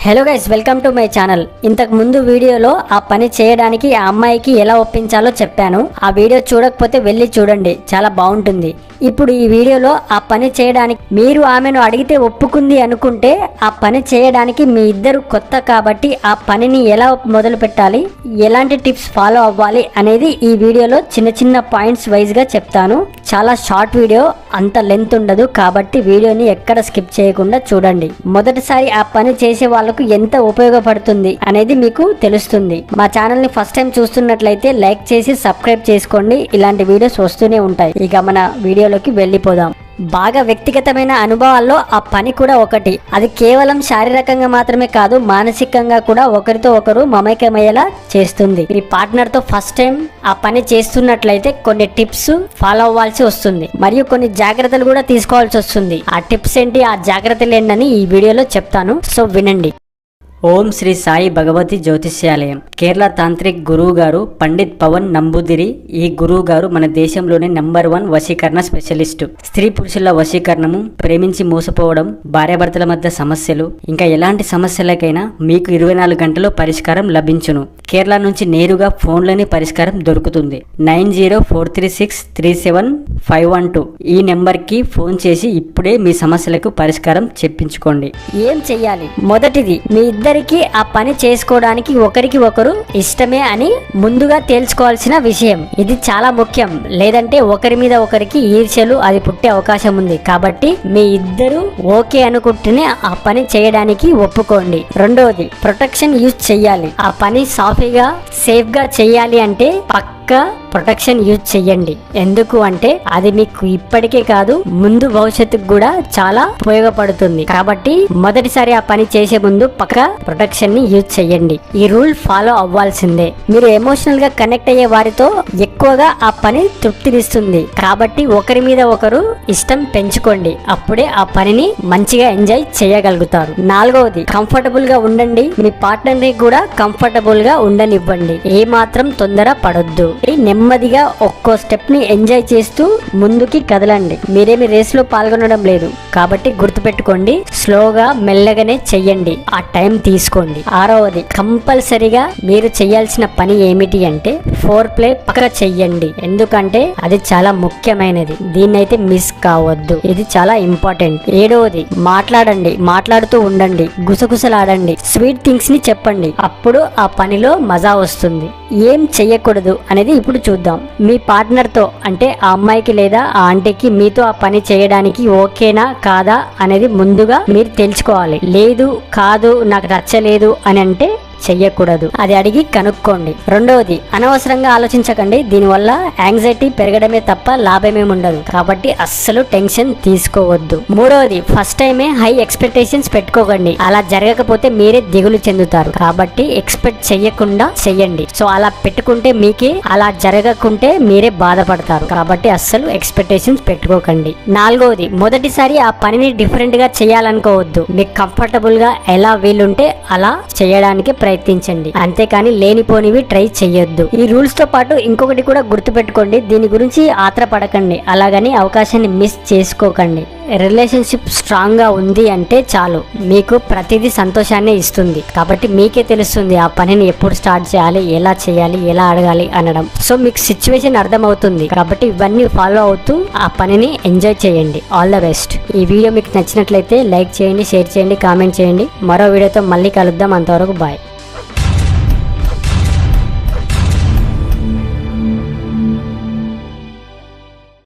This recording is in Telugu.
Hello guys, welcome to my channel. ఇంతకు ముందు వీడియోలో ఆ పని చేయడానికి ఆ అమ్మాయికి ఎలా ఒప్పించాలో చెప్పాను. ఆ వీడియో చూడకపోతే వెళ్ళి చూడండి, చాలా బాగుంటుంది. ఇప్పుడు ఈ వీడియోలో ఆ పని చేయడానికి మీరు ఆమెను అడిగితే ఒప్పుకుంది అనుకుంటే ఆ పని చేయడానికి మీ ఇద్దరు కొత్త కాబట్టి ఆ పనిని ఎలా మొదలు పెట్టాలి, ఎలాంటి టిప్స్ ఫాలో అవ్వాలి అనేది ఈ వీడియోలో చిన్న చిన్న పాయింట్స్ వైజ్ గా చెప్తాను. చాలా షార్ట్ వీడియో, అంత లెంత్ ఉండదు కాబట్టి వీడియోని ఎక్కడ స్కిప్ చేయకుండా చూడండి. మొదటిసారి ఆ పని చేసే వాళ్ళకు ఎంత ఉపయోగపడుతుంది అనేది మీకు తెలుస్తుంది. మా ఛానల్ ని ఫస్ట్ టైం చూస్తున్నట్లయితే లైక్ చేసి సబ్స్క్రైబ్ చేసుకోండి. ఇలాంటి వీడియోస్ వస్తూనే ఉంటాయి. ఇక మన వీడియోలోకి వెళ్ళిపోదాం. బాగా వ్యక్తిగతమైన అనుభవాల్లో ఆ పని కూడా ఒకటి. అది కేవలం శారీరకంగా మాత్రమే కాదు, మానసికంగా కూడా ఒకరితో ఒకరు మమైకమయ్యేలా చేస్తుంది. మీ పార్ట్నర్ తో ఫస్ట్ టైం ఆ పని చేస్తున్నట్లయితే కొన్ని టిప్స్ ఫాలో అవ్వాల్సి వస్తుంది, మరియు కొన్ని జాగ్రత్తలు కూడా తీసుకోవాల్సి వస్తుంది. ఆ టిప్స్ ఏంటి, ఆ జాగ్రత్తలు ఏంటని ఈ వీడియోలో చెప్తాను, సో వినండి. ఓం శ్రీ సాయి భగవతి జ్యోతిష్యాలయం. కేరళ తాంత్రిక్ గురువు గారు పండిత్ పవన్ నంబూదిరి. ఈ గురువు గారు మన దేశంలోనే నంబర్ 1 వశీకరణ స్పెషలిస్టు. స్త్రీ పురుషుల వశీకరణము, ప్రేమించి మోసపోవడం, భార్యాభర్తల మధ్య సమస్యలు, ఇంకా ఎలాంటి సమస్యలకైనా మీకు 24 గంటల్లో పరిష్కారం లభించును. కేరళ నుంచి నేరుగా ఫోన్లోనే పరిష్కారం దొరుకుతుంది. 9043637512 ఈ నెంబర్కి ఫోన్ చేసి ఇప్పుడే మీ సమస్యలకు పరిష్కారం చెప్పించుకోండి. ఏం చెయ్యాలి? మొదటిది, మీ ఇద్దరికి ఆ పని చేసుకోవడానికి ఒకరికి ఒకరు ఇష్టమే అని ముందుగా తేల్చుకోవాల్సిన విషయం. ఇది చాలా ముఖ్యం, లేదంటే ఒకరి మీద ఒకరికి ఈర్ష్యలు అది పుట్టే అవకాశం ఉంది. కాబట్టి మీ ఇద్దరు ఓకే అనుకుంటేనే ఆ పని చేయడానికి ఒప్పుకోండి. రెండవది, ప్రొటెక్షన్ యూజ్ చెయ్యాలి. ఆ పని సాఫీగా సేఫ్ గా చెయ్యాలి అంటే పక్కా ప్రొటెక్షన్ యూజ్ చెయ్యండి. ఎందుకు అంటే అది మీకు ఇప్పటికే కాదు, ముందు భవిష్యత్తుకు కూడా చాలా ఉపయోగపడుతుంది. కాబట్టి మొదటిసారి ఆ పని చేసే ముందు పక్క ప్రొటెక్షన్ ని యూజ్ చెయ్యండి. ఈ రూల్ ఫాలో అవ్వాల్సిందే. మీరు ఎమోషనల్ గా కనెక్ట్ అయ్యే వారితో ఎక్కువగా ఆ పని తృప్తినిస్తుంది. కాబట్టి ఒకరి మీద ఒకరు ఇష్టం పెంచుకోండి. అప్పుడే ఆ పనిని మంచిగా ఎంజాయ్ చేయగలుగుతారు. నాలుగవది, కంఫర్టబుల్ గా ఉండండి. మీ పార్ట్నర్ ని కూడా కంఫర్టబుల్ గా ఉండనివ్వండి. ఏ మాత్రం తొందర పడొద్దు. నెమ్మదిగా ఒక్కో స్టెప్ ని ఎంజాయ్ చేస్తూ ముందుకి కదలండి. మీరేమి రేస్ లో పాల్గొనడం లేదు కాబట్టి గుర్తుపెట్టుకోండి, స్లోగా మెల్లగానే చెయ్యండి, ఆ టైం తీసుకోండి. ఆరవది, కంపల్సరిగా మీరు చేయాల్సిన పని ఏమిటి అంటే ఫోర్ ప్లే పక్క చెయ్యండి. ఎందుకంటే అది చాలా ముఖ్యమైనది, దీన్నైతే మిస్ కావద్దు, ఇది చాలా ఇంపార్టెంట్. ఏడవది, మాట్లాడండి, మాట్లాడుతూ ఉండండి, గుసగుసలాడండి, స్వీట్ థింగ్స్ ని చెప్పండి. అప్పుడు ఆ పనిలో మజా వస్తుంది. ఏం చెయ్యకూడదు అనేది ఇప్పుడు చూద్దాం. మీ పార్ట్నర్ తో అంటే ఆ అమ్మాయికి లేదా ఆ ఆంటీకి మీతో ఆ పని చేయడానికి ఓకేనా కాదా అనేది ముందుగా మీరు తెలుసుకోవాలి. లేదు, కాదు, నాకు నచ్చలేదు అని అంటే చెయ్యకూడదు, అది అడిగి కనుక్కోండి. రెండవది, అనవసరంగా ఆలోచించకండి. దీనివల్ల యాంగ్జైటీ పెరగడమే తప్ప లాభమేమి ఉండదు. కాబట్టి అస్సలు టెన్షన్ తీసుకోవద్దు. మూడవది, ఫస్ట్ టైమే హై ఎక్స్పెక్టేషన్స్ పెట్టుకోకండి. అలా జరగకపోతే మీరే దిగులు చెందుతారు. కాబట్టి ఎక్స్పెక్ట్ చెయ్యకుండా చెయ్యండి. సో అలా పెట్టుకుంటే మీకే, అలా జరగకుంటే మీరే బాధపడతారు. కాబట్టి అస్సలు ఎక్స్పెక్టేషన్స్ పెట్టుకోకండి. నాలుగవది, మొదటిసారి ఆ పనిని డిఫరెంట్ గా చేయాలనుకోవద్దు. మీకు కంఫర్టబుల్ గా ఎలా వీలుంటే అలా చేయడానికి ప్రయత్నించండి, అంతేకాని లేనిపోనివి ట్రై చెయ్యొద్దు. ఈ రూల్స్ తో పాటు ఇంకొకటి కూడా గుర్తుపెట్టుకోండి, దీని గురించి ఆత్రపడకండి, అలాగని అవకాశాన్ని మిస్ చేసుకోకండి. రిలేషన్షిప్ స్ట్రాంగ్ గా ఉంది అంటే చాలు, మీకు ప్రతిదీ సంతోషాన్ని ఇస్తుంది. కాబట్టి మీకే తెలుస్తుంది ఆ పనిని ఎప్పుడు స్టార్ట్ చేయాలి, ఎలా చేయాలి, ఎలా అడగాలి అనడం. సో మీకు సిచ్యువేషన్ అర్థమవుతుంది. కాబట్టి ఇవన్నీ ఫాలో అవుతూ ఆ పనిని ఎంజాయ్ చేయండి. All the best. ఈ వీడియో మీకు నచ్చినట్లయితే లైక్ చేయండి, షేర్ చేయండి, కామెంట్ చేయండి. మరో వీడియోతో మళ్ళీ కలుద్దాం. అంతవరకు బాయ్.